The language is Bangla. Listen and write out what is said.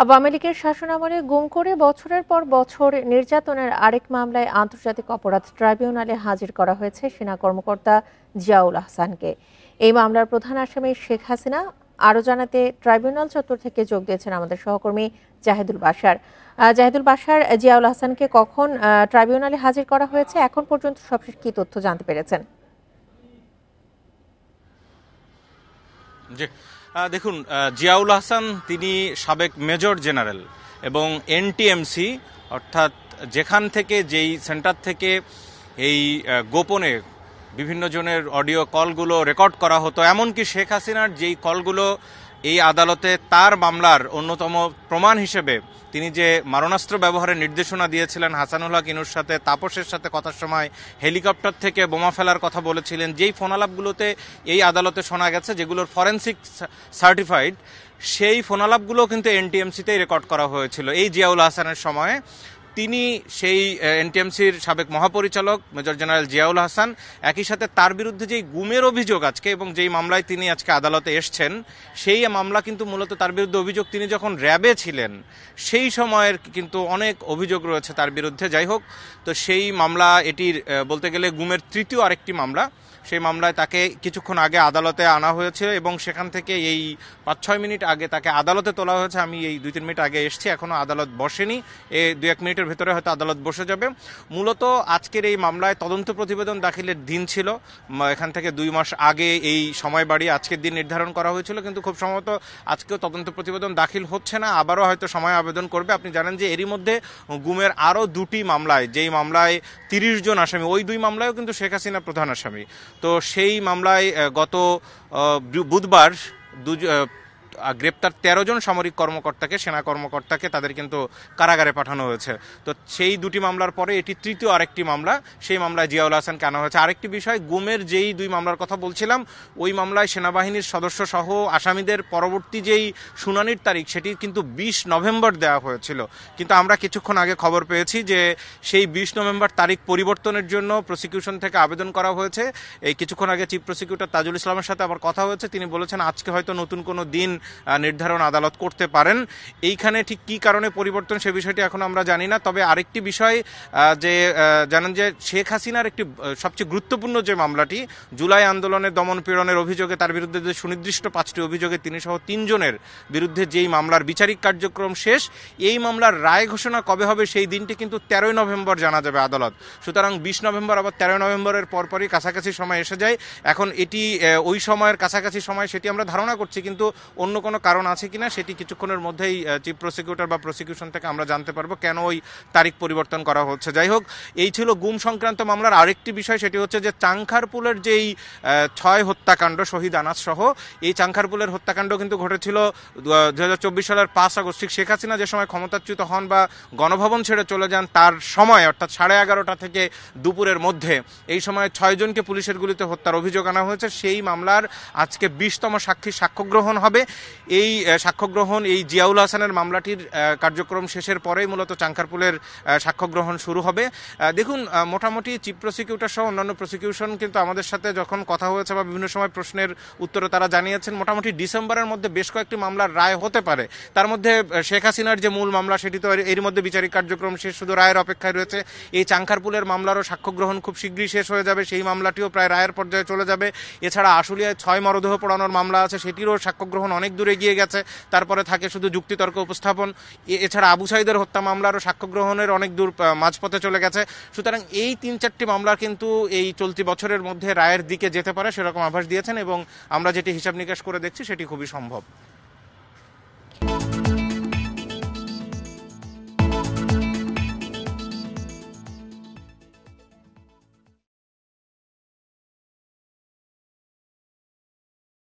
আওয়ামী লীগের শাসনামলে গুম করে বছরের পর বছর নির্যাতনের আরেক মামলায় আন্তর্জাতিক অপরাধ ট্রাইব্যুনালে হাজির করা হয়েছে সেনা কর্মকর্তা জিয়াউল আহসানকে। এই মামলার প্রধান আসামি শেখ হাসিনা। আরও জানাতে ট্রাইব্যুনাল চত্বর থেকে যোগ দিয়েছেন আমাদের সহকর্মী জাহিদুল বাশার। জিয়াউল আহসানকে কখন ট্রাইব্যুনালে হাজির করা হয়েছে, এখন পর্যন্ত সবশেষ কি তথ্য জানতে পেরেছেন? দেখুন, জিয়াউল আহসান তিনি সাবেক মেজর জেনারেল এবং এনটিএমসি অর্থাৎ যেখান থেকে যেই সেন্টার থেকে এই গোপনে বিভিন্ন জনের অডিও কলগুলো রেকর্ড করা হতো, এমনকি শেখ হাসিনার যেই কলগুলো এই আদালতে তার মামলার অন্যতম প্রমাণ হিসেবে তিনি যে মারণাস্ত্র ব্যবহারের নির্দেশনা দিয়েছিলেন হাসানুল হক ইনুর সাথে, তাপসের সাথে কথার সময় হেলিকপ্টার থেকে বোমা ফেলার কথা বলেছিলেন, যেই ফোনালাপগুলোতে এই আদালতে শোনা গেছে, যেগুলোর ফরেন্সিক সার্টিফাইড, সেই ফোনালাপগুলো কিন্তু এনটিএমসিতেই রেকর্ড করা হয়েছিল এই জিয়াউল আহসানের সময়ে। তিনি সেই এনটিএমসির সাবেক মহাপরিচালক মেজর জেনারেল জিয়াউল আহসান, একই সাথে তার বিরুদ্ধে যেই গুমের অভিযোগ আজকে এবং যেই মামলায় তিনি আজকে আদালতে এসছেন, সেই মামলা কিন্তু মূলত তার বিরুদ্ধে অভিযোগ তিনি যখন র্যাবে ছিলেন সেই সময়ের কিন্তু অনেক অভিযোগ রয়েছে তার বিরুদ্ধে। যাই হোক, তো সেই মামলা এটির বলতে গেলে গুমের তৃতীয় আরেকটি মামলা। সেই মামলায় তাকে কিছুক্ষণ আগে আদালতে আনা হয়েছে এবং সেখান থেকে এই 5-6 মিনিট আগে তাকে আদালতে তোলা হয়েছে। আমি এই 2-3 মিনিট আগে এসেছি, এখনও আদালত বসেনি। 2-1 মিনিটের ভেতরে হয়তো আদালত বসে যাবে। মূলত আজকের এই মামলায় তদন্ত প্রতিবেদন দাখিলের দিন ছিল, এখান থেকে 2 মাস আগে এই সময় বাড়িয়ে আজকের দিন নির্ধারণ করা হয়েছিল, কিন্তু খুব সম্ভবত আজকেও তদন্ত প্রতিবেদন দাখিল হচ্ছে না, আবারও হয়তো সময় আবেদন করবে। আপনি জানেন যে এরই মধ্যে গুমের আরও 2টি মামলায়, যেই মামলায় 30 জন আসামি, ওই 2 মামলায়ও কিন্তু শেখ হাসিনা প্রধান আসামি। তো সেই মামলায় গত বুধবার গ্রেপ্তার 13 জন সামরিক কর্মকর্তাকে, সেনা কর্মকর্তাকে, তাদের কিন্তু কারাগারে পাঠানো হয়েছে। তো সেই 2টি মামলার পরে এটি তৃতীয় আরেকটি মামলা। সেই মামলায় জিয়াউল আহসানকে আনা হয়েছে। আরেকটি বিষয়, গুমের যেই 2 মামলার কথা বলছিলাম, ওই মামলায় সেনাবাহিনীর সদস্য সহ আসামিদের পরবর্তী যেই শুনানির তারিখ, সেটি কিন্তু 20 নভেম্বর দেওয়া হয়েছিল। কিন্তু আমরা কিছুক্ষণ আগে খবর পেয়েছি যে সেই 20 নভেম্বর তারিখ পরিবর্তনের জন্য প্রসিকিউশন থেকে আবেদন করা হয়েছে। এই কিছুক্ষণ আগে চিফ প্রসিকিউটর তাজুল ইসলামের সাথে আমার কথা হয়েছে, তিনি বলেছেন আজকে হয়তো নতুন কোনো দিন নির্ধারণ আদালত করতে পারেন। এইখানে ঠিক কী কারণে পরিবর্তন, সে বিষয়টি এখন আমরা জানি না। তবে আরেকটি বিষয়, যে জানেন যে শেখ হাসিনার একটি সবচেয়ে গুরুত্বপূর্ণ যে মামলাটি, জুলাই আন্দোলনের দমন পীড়নের অভিযোগে তার বিরুদ্ধে যে সুনির্দিষ্ট 5টি অভিযোগে তিনি সহ 3 জনের বিরুদ্ধে যেই মামলার বিচারিক কার্যক্রম শেষ, এই মামলার রায় ঘোষণা কবে হবে সেই দিনটি কিন্তু 13 নভেম্বর জানা যাবে আদালত। সুতরাং 20 নভেম্বর আবার 13 নভেম্বরের পরপরই কাছাকাছি সময় এসে যায়। এখন এটি ওই সময়ের কাছাকাছি সময়, সেটি আমরা ধারণা করছি, কিন্তু অন্য কোনো কারণ আছে কিনা সেটি কিছুক্ষণের মধ্যেই চিফ প্রসিকিউটর বা প্রসিকিউশন থেকে আমরা জানতে পারবো কেন ওই তারিখ পরিবর্তন করা হচ্ছে। যাই হোক, এই ছিল গুম সংক্রান্ত মামলার আরেকটি বিষয়, সেটি হচ্ছে যে চাংখারপুলের যেই 6 হত্যাকাণ্ড, শহীদ আনাস সহ, এই চাংখারপুলের হত্যাকাণ্ড কিন্তু ঘটেছিল 2024 সালের 5 আগস্ট। ঠিক শেখ হাসিনা যে সময় ক্ষমতাচ্যুত হন বা গণভবন ছেড়ে চলে যান, তার সময় অর্থাৎ 11:30টা থেকে দুপুরের মধ্যে এই সময় 6 জনকে পুলিশের গুলিতে হত্যার অভিযোগ আনা হয়েছে। সেই মামলার আজকে 20তম সাক্ষীর সাক্ষ্য গ্রহণ হবে। এই সাক্ষ্য গ্রহণ, এই জিয়াউল আহসানের মামলাটির কার্যক্রম শেষের পরেই মূলত চাংখারপুলের সাক্ষ্য গ্রহণ শুরু হবে। দেখুন, মোটামুটি চিফ প্রসিকিউটর সহ অন্যান্য প্রসিকিউশন কিন্তু আমাদের সাথে যখন কথা হয়েছে বা বিভিন্ন সময় প্রশ্নের উত্তরে তারা জানিয়েছেন মোটামুটি ডিসেম্বরের মধ্যে বেশ কয়েকটি মামলার রায় হতে পারে। তার মধ্যে শেখ হাসিনার যে মূল মামলা, সেটি তো এর মধ্যে বিচারিক কার্যক্রম শেষ, শুধু রায়ের অপেক্ষায় রয়েছে। এই চাংখারপুলের মামলারও সাক্ষ্য গ্রহণ খুব শীঘ্রই শেষ হয়ে যাবে, সেই মামলাটিও প্রায় রায়ের পর্যায়ে চলে যাবে। এছাড়া আশুলিয়ায় 6 মরদেহ পোড়ানোর মামলা আছে, সেটিরও সাক্ষ্য গ্রহণ অনেক দূরে গিয়ে গেছে। তারপরে থাকে শুধু যুক্তিতর্ক উপস্থাপন। এছাড়া আবু সাইদের হত্যা মামলারও সাক্ষ্য গ্রহণের অনেক দূর মাঝপথে চলে গেছে। সুতরাং এই 3-4টি মামলা কিন্তু এই চলতি বছরের মধ্যে রায়ের দিকে যেতে পারে সেরকম আভাস দিয়েছেন, এবং আমরা যেটি হিসাব নিকাশ করে দেখছি সেটি খুবই সম্ভব।